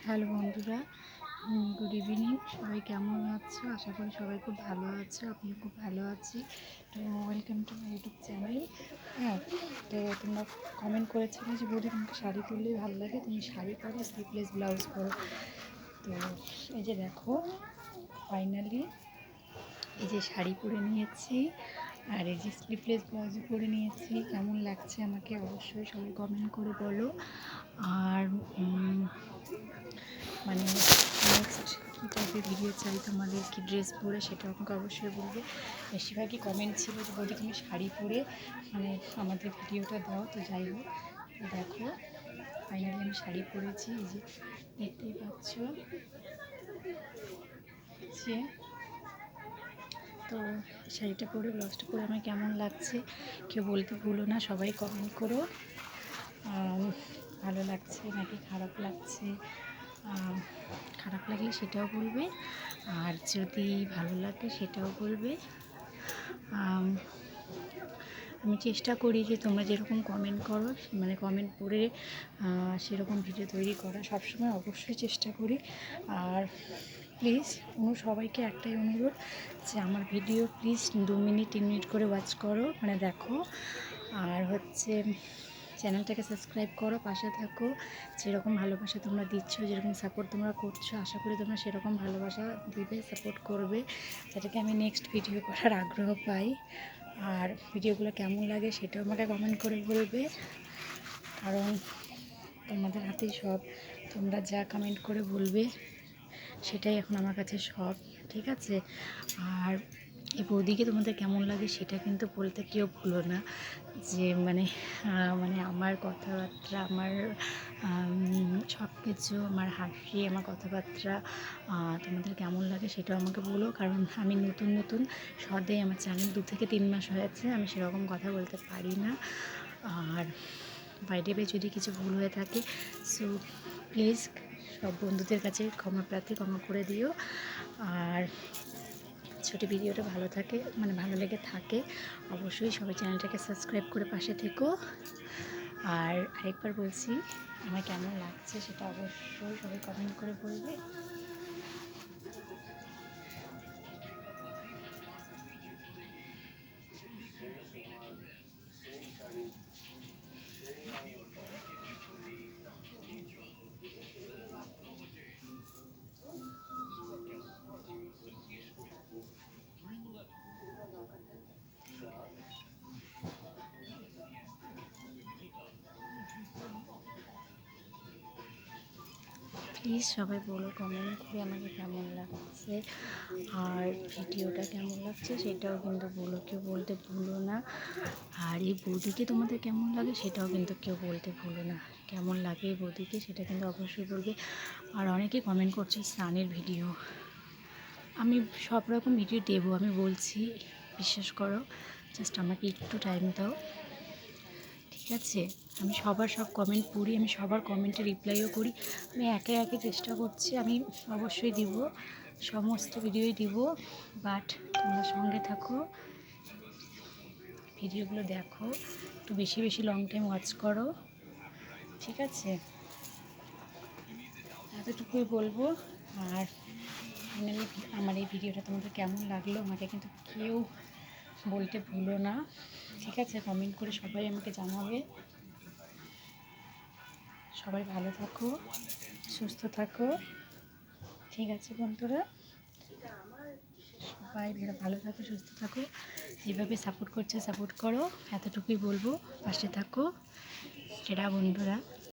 Hello বন্ধুরা, good evening. সবাই কেমন আছো? আশা করি সবাই খুব ভালো আছো, আমিও খুব ভালো আছি। তো welcome to my YouTube channel. হ্যাঁ, তো তোমরা কমেন্ট করেছিলে যে বৌদি তোমাকে শাড়ি পরলেই ভালো লাগে, তুমি শাড়ি পরো, স্লিভলেস ব্লাউজ পরো। তো এই যে দেখো, ফাইনালি এই যে শাড়ি পরে নিয়েছি আর এই যে স্লিভলেস ব্লাউজও পরে নিয়েছি। কেমন লাগছে আমাকে অবশ্যই সবাই কমেন্ট করে বলো। আর মানে নেক্সট কী টাইপের ভিডিও চাই তোমাদের, কী ড্রেস পরে, সেটা আমাকে অবশ্যই বলবে। বেশিরভাগই কমেন্ট ছিল যে বলি তুমি শাড়ি পরে মানে আমাদের ভিডিওটা দাও। তো যাই হোক, তো দেখো ফাইনালি আমি শাড়ি পরেছি, এই যে দেখতেই পাচ্ছ। যে তো শাড়িটা পরে ব্লাউজটা পরে আমার কেমন লাগছে কেউ বলতে ভুলো না, সবাই কমেন্ট করো ভালো লাগছে নাকি খারাপ লাগছে। খারাপ লাগলে সেটাও বলবে, আর যদি ভালো লাগে সেটাও বলবে। আমি চেষ্টা করি যে তোমরা যেরকম কমেন্ট করো মানে কমেন্ট পড়ে সেরকম ভিডিও তৈরি করা সবসময় অবশ্যই চেষ্টা করি। আর প্লিজ সবাইকে একটাই অনুরোধ যে আমার ভিডিও প্লিজ 2 মিনিট 3 মিনিট করে ওয়াচ করো, মানে দেখো। আর হচ্ছে চ্যানেলটাকে সাবস্ক্রাইব করো, পাশে থাকো। যেরকম ভালোবাসা তোমরা দিচ্ছ, যেরকম সাপোর্ট তোমরা করছো, আশা করি তোমরা সেরকম ভালোবাসা দিবে, সাপোর্ট করবে, যাতে আমি নেক্সট ভিডিও করার আগ্রহ পাই। আর ভিডিওগুলো কেমন লাগে সেটাও আমাকে কমেন্ট করে বলবে, কারণ তোমাদের হাতেই সব। তোমরা যা কমেন্ট করে বলবে সেটাই এখন আমার কাছে সব, ঠিক আছে? আর এই বৌদিকে তোমাদের কেমন লাগে সেটা কিন্তু বলতে কেউ ভুলো না, যে মানে আমার কথাবার্তা, আমার সব কিছু, আমার হাসি, আমার কথাবার্তা তোমাদের কেমন লাগে সেটাও আমাকে বলো। কারণ আমি নতুন সদ্যই আমার চ্যানেল 2 থেকে 3 মাস হয়েছে, আমি সেরকম কথা বলতে পারি না। আর বাইরে যদি কিছু ভুল হয়ে থাকে সো প্লিজ সব বন্ধুদের কাছে ক্ষমা করে দিও। আর ছোটো ভিডিওটা ভালো লেগে থাকে অবশ্যই সবাই চ্যানেলটাকে সাবস্ক্রাইব করে পাশে থেকো। আর আরেকবার বলছি, আমার কেমন লাগছে সেটা অবশ্যই সবাই কমেন্ট করে বলবে। প্লিজ সবাই বলো কমেন্ট করে আমাকে কেমন লাগছে, আর ভিডিওটা কেমন লাগছে সেটাও কিন্তু বলো, কেউ বলতে ভুলো না। আর এই বৌদিকে তোমাদের কেমন লাগে সেটাও কিন্তু কেউ বলতে ভুলো না, কেমন লাগে এই বৌদিকে সেটা কিন্তু অবশ্যই বলবে। আর অনেকে কমেন্ট করছে স্নানের ভিডিও, আমি সব রকম ভিডিও দেবো, আমি বলছি, বিশ্বাস করো, জাস্ট আমাকে একটু টাইম দাও, ঠিক আছে? আমি সবার সব কমেন্ট পড়ি, আমি সবার কমেন্টে রিপ্লাইও করি, আমি একে একে চেষ্টা করছি, আমি অবশ্যই দিব, সমস্ত ভিডিওই দিব। বাট তোমরা সঙ্গে থাকো, ভিডিওগুলো দেখো, একটু বেশি লং টাইম ওয়াচ করো, ঠিক আছে? এতটুকুই বলবো। আর ফাইনালি আমার এই ভিডিওটা তোমাদের কেমন লাগলো আমাকে কিন্তু কেউ বলতে ভুলো না, ঠিক আছে? কমেন্ট করে সবাই আমাকে জানাবে। সবাই ভালো থাকো, সুস্থ থাকো, ঠিক আছে বন্ধুরা? সবাই ভালো থাকো, সুস্থ থাকো, যেভাবে সাপোর্ট করছে সাপোর্ট করো, এতটুকুই বলবো, পাশে থাকো, সেটা বন্ধুরা।